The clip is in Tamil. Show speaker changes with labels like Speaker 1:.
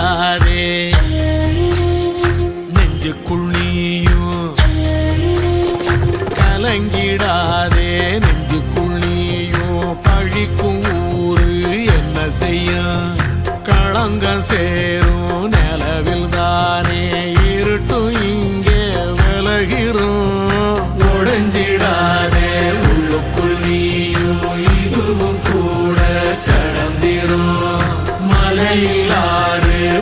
Speaker 1: கலங்கிடாதே நெஞ்சுக்குள் நீயும் கலங்கிடாதே நெஞ்சுக்குள் நீயும் பழிக்கும் ஊரு என்ன செய்ய களங்கம் சேரும் நிலவில் தானே இருட்டும்